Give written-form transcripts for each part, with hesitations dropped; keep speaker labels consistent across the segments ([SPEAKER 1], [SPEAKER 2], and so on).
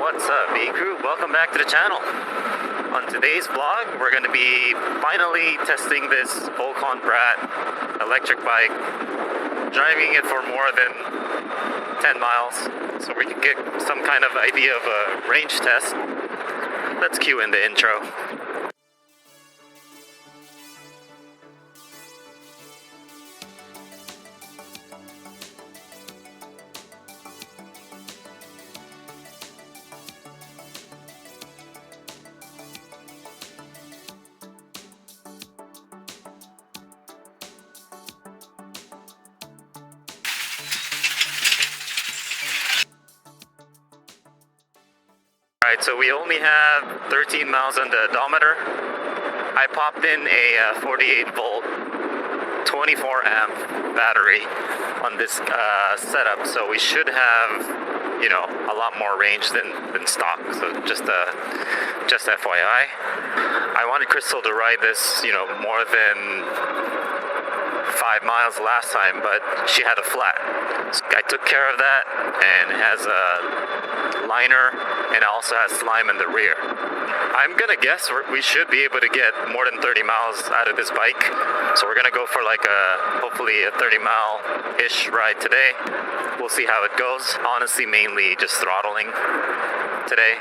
[SPEAKER 1] What's up, B-Crew? Welcome back to the channel. On today's vlog, we're going to be finally testing this Volcon Brat electric bike, driving it for more than 10 miles, so we can get some kind of idea of a range test. Let's cue in the intro. Alright, so we only have 13 miles on the odometer. I popped in a 48 volt 24 amp battery on this setup, so we should have, you know, a lot more range than stock. So just FYI. I wanted Crystal to ride this, you know, more than 5 miles last time, but she had a flat. So I took care of that, and it has a liner, and it also has slime in the rear. I'm gonna guess we should be able to get more than 30 miles out of this bike. So we're gonna go for like hopefully a 30-mile-ish ride today. We'll see how it goes. Honestly, mainly just throttling today.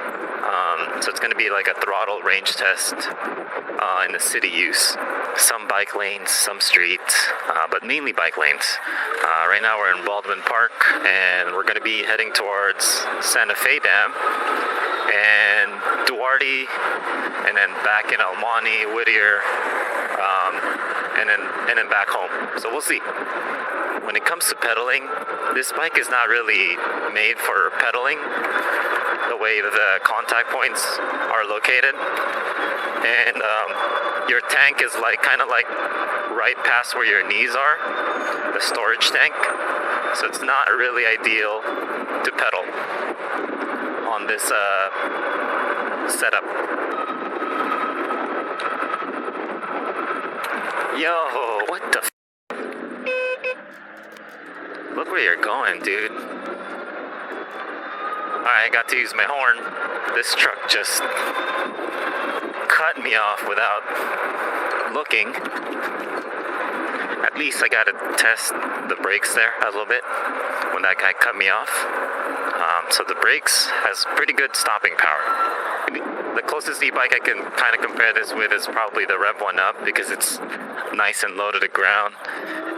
[SPEAKER 1] So it's gonna be like a throttle range test in the city use. Some bike lanes, some streets, but mainly bike lanes. Right now we're in Baldwin Park, and we're going to be heading towards Santa Fe Dam and Duarte, and then back in El Monte, Whittier, and then back home. So we'll see. When it comes to pedaling, this bike is not really made for pedaling the way the contact points are located, and your tank is kind of right past where your knees are, the storage tank. So it's not really ideal to pedal on this setup. Yo, what the Look where you're going, dude. Alright, I got to use my horn. This truck just cut me off without looking. At least I got to test the brakes there a little bit when that guy cut me off. So the brakes has pretty good stopping power. The closest e-bike I can kind of compare this with is probably the Rev 1 Up, because it's nice and low to the ground,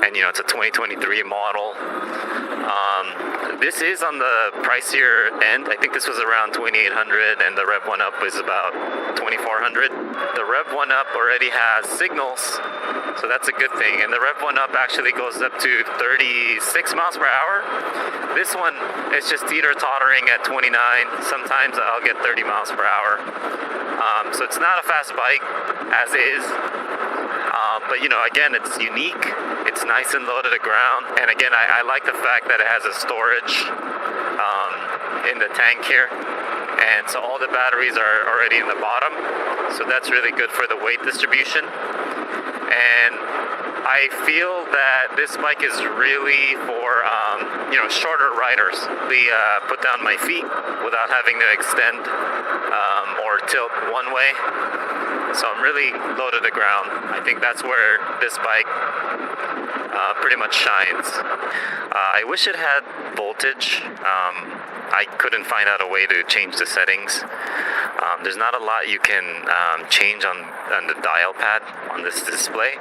[SPEAKER 1] and you know, it's a 2023 model. This is on the pricier end. I think this was around $2,800, and the Rev 1 Up is about $2,400. The Rev 1 Up already has signals, so that's a good thing. And the Rev 1 Up actually goes up to 36 miles per hour. This one is just teeter-tottering at 29. Sometimes I'll get 30 miles per hour. So it's not a fast bike as is. But you know, again, it's unique. It's nice and low to the ground. And again, I like the fact that it has a storage in the tank here. And so all the batteries are already in the bottom. So that's really good for the weight distribution. And I feel that this bike is really for, you know, shorter riders. Put down my feet without having to extend or tilt one way. So I'm really low to the ground. I think that's where this bike pretty much shines. I wish it had voltage. I couldn't find out a way to change the settings. There's not a lot you can change on the dial pad on this display.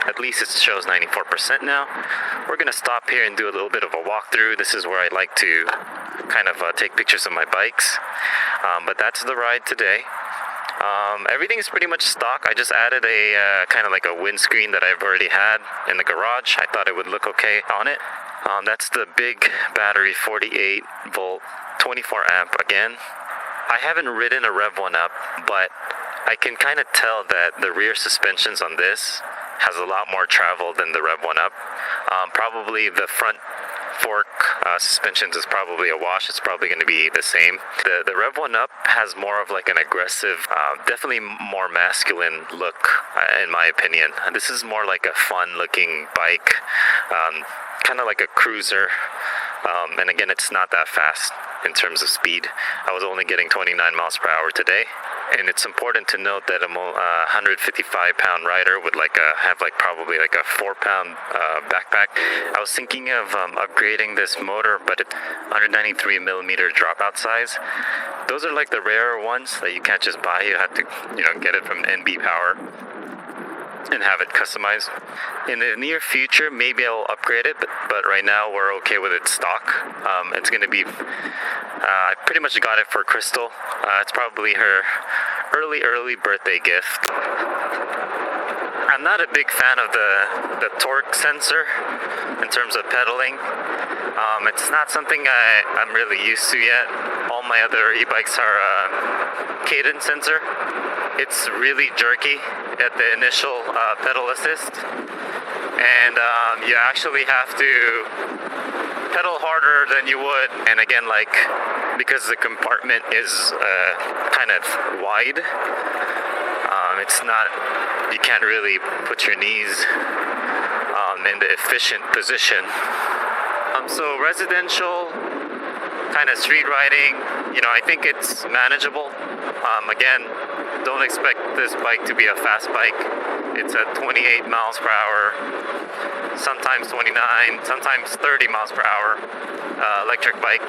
[SPEAKER 1] At least it shows 94% now. We're gonna stop here and do a little bit of a walkthrough. This is where I like to kind of take pictures of my bikes. But that's the ride today. Everything is pretty much stock. I just added a kind of like a windscreen that I've already had in the garage. I thought it would look okay on it. That's the big battery, 48 volt, 24 amp again. I haven't ridden a Rev 1 Up, but I can kind of tell that the rear suspensions on this has a lot more travel than the Rev 1 Up. Probably the front fork suspensions is probably a wash. It's probably going to be the same. The Rev 1 Up has more of like an aggressive, definitely more masculine look, in my opinion. This is more like a fun looking bike, kind of like a cruiser. And again, it's not that fast in terms of speed. I was only getting 29 miles per hour today. And it's important to note that a 155-pound rider would have probably a 4-pound backpack. I was thinking of upgrading this motor, but it's 193 millimeter dropout size. Those are like the rarer ones that you can't just buy. You have to, get it from NB Power and have it customized. In the near future, maybe I'll upgrade it, but right now we're okay with its stock. It's going to be, I pretty much got it for Crystal. It's probably her early birthday gift. I'm not a big fan of the torque sensor in terms of pedaling. It's not something I'm really used to yet. All my other e-bikes are cadence sensor. It's really jerky at the initial pedal assist, and you actually have to pedal harder than you would. And again, because the compartment is kind of wide, it's not, you can't really put your knees in the efficient position. So residential kind of street riding, I think it's manageable. Again, don't expect this bike to be a fast bike. It's at 28 miles per hour, sometimes 29, sometimes 30 miles per hour electric bike.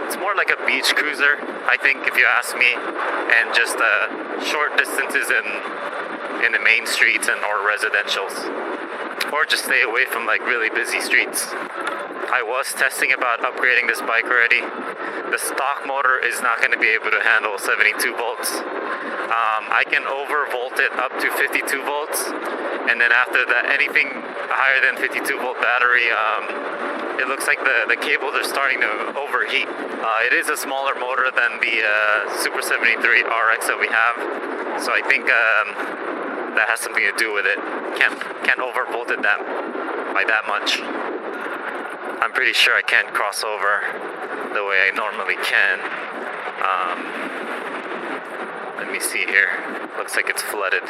[SPEAKER 1] It's more like a beach cruiser, I think, if you ask me, and just short distances in the main streets and or residentials, or just stay away from really busy streets. I was testing about upgrading this bike already. The stock motor is not going to be able to handle 72 volts. I can overvolt it up to 52 volts, and then after that, anything higher than 52 volt battery, it looks like the cables are starting to overheat. It is a smaller motor than the Super73 RX that we have, so I think that has something to do with it. Can't overvolt it by that much. I'm pretty sure I can't cross over the way I normally can. Let me see here. Looks like it's flooded.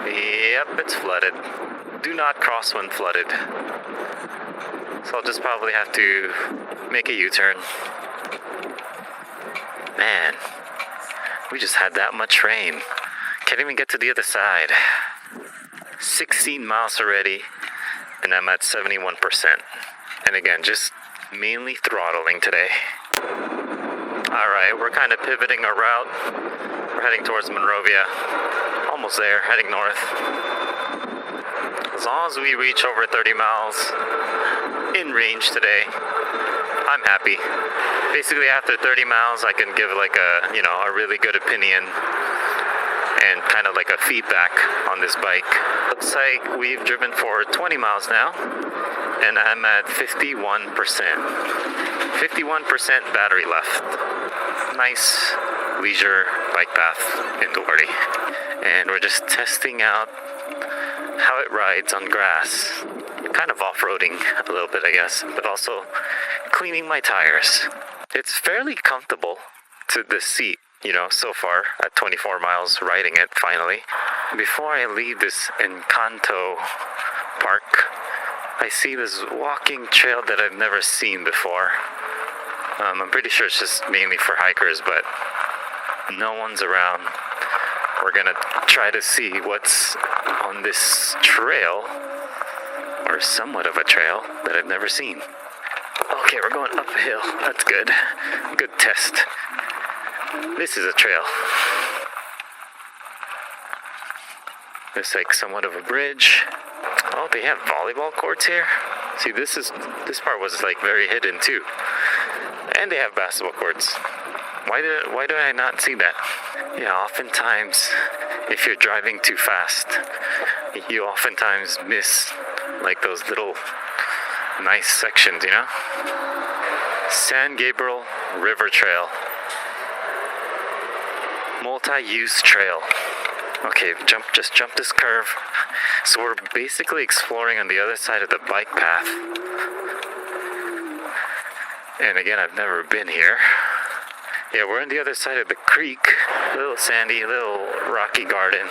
[SPEAKER 1] Yep, it's flooded. Do not cross when flooded. So I'll just probably have to make a U-turn. Man, we just had that much rain. Can't even get to the other side. 16 miles already, and I'm at 71%. And again, just mainly throttling today. Alright, we're kind of pivoting our route. We're heading towards Monrovia. Almost there, heading north. As long as we reach over 30 miles in range today, I'm happy. Basically, after 30 miles, I can give a really good opinion and kind of a feedback on this bike. Looks like we've driven for 20 miles now, and I'm at 51%. 51% battery left. Nice leisure bike path in Doherty. And we're just testing out how it rides on grass. Kind of off-roading a little bit, I guess, but also cleaning my tires. It's fairly comfortable to the seat, so far at 24 miles riding it finally. Before I leave this Encanto park, I see this walking trail that I've never seen before. I'm pretty sure it's just mainly for hikers, but no one's around. We're gonna try to see what's on this trail, or somewhat of a trail that I've never seen. Okay, we're going up a hill. That's good. Good test. This is a trail. It's somewhat of a bridge. Oh, they have volleyball courts here. See, this part was very hidden too. And they have basketball courts. Why do I not see that? Yeah, oftentimes, if you're driving too fast, you oftentimes miss those little nice sections, San Gabriel River Trail. Multi-use trail. Okay, just jump this curve. So we're basically exploring on the other side of the bike path. And again, I've never been here. Yeah, we're on the other side of the creek. Little sandy, little rocky garden.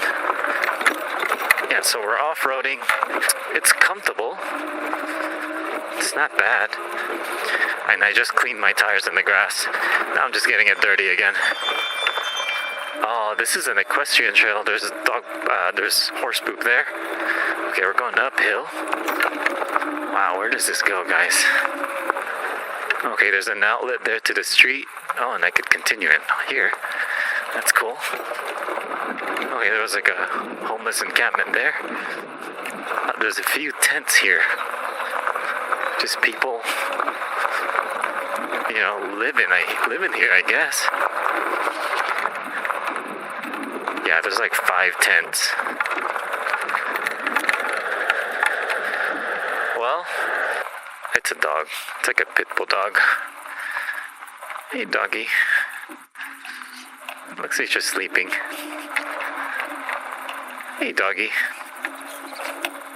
[SPEAKER 1] Yeah, so we're off-roading. It's comfortable. It's not bad. And I just cleaned my tires in the grass. Now I'm just getting it dirty again. Oh, this is an equestrian trail. There's there's horse poop there. Okay, we're going uphill. Wow, where does this go, guys? Okay, there's an outlet there to the street. Oh, and I could continue in here. That's cool. Okay, there was like a homeless encampment there. There's a few tents here. Just people, living here, I guess. Yeah, there's like 5 tents. Well, it's a dog. It's like a pit bull dog. Hey, doggy. Looks like he's just sleeping. Hey, doggy.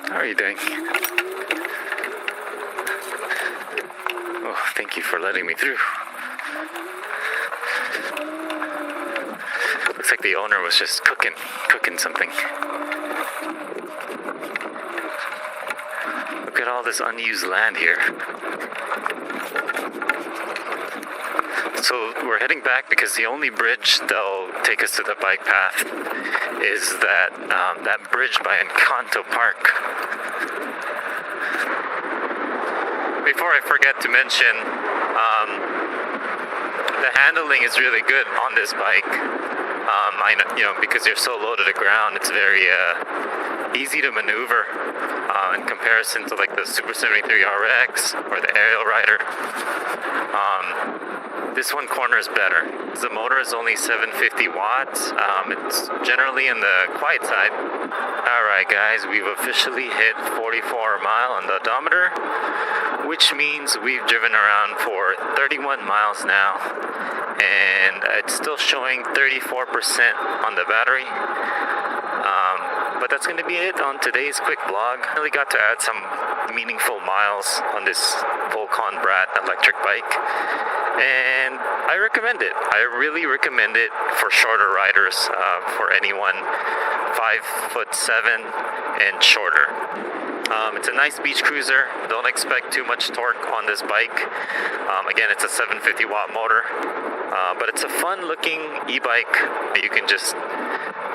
[SPEAKER 1] How are you doing? Oh, thank you for letting me through. Looks like the owner was just cooking something. Look at all this unused land here. So we're heading back because the only bridge that'll take us to the bike path is that bridge by Encanto Park. Before I forget to mention, the handling is really good on this bike. Because you're so low to the ground, it's very easy to maneuver in comparison to like the Super73 RX or the arielrider. This one corner is better. The motor is only 750 watts. It's generally in the quiet side. Alright guys, we've officially hit 44 mile on the odometer, which means we've driven around for 31 miles now. And it's still showing 34% on the battery. But that's going to be it on today's quick vlog. I really got to add some meaningful miles on this Volcon Brat electric bike. And I recommend it. I really recommend it for shorter riders, for anyone 5'7" and shorter. It's a nice beach cruiser. Don't expect too much torque on this bike. Again, it's a 750 watt motor. But it's a fun looking e-bike that you can just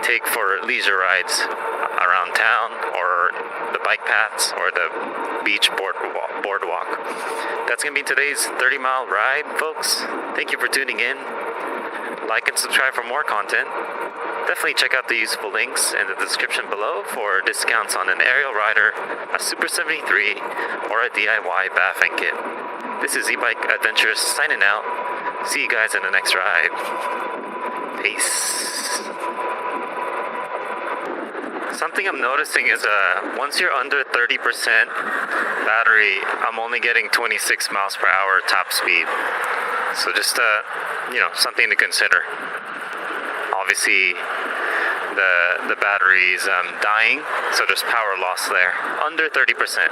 [SPEAKER 1] take for leisure rides around town or the bike paths or the beach boardwalk. That's going to be today's 30-mile ride, folks. Thank you for tuning in. Like and subscribe for more content. Definitely check out the useful links in the description below for discounts on an arielrider, a Super73, or a DIY bafang kit. This is E-Bike Adventures signing out. See you guys in the next ride. Peace. Something I'm noticing is once you're under 30% battery, I'm only getting 26 miles per hour top speed. So just something to consider. Obviously, the battery is dying, so there's power loss there. Under 30%.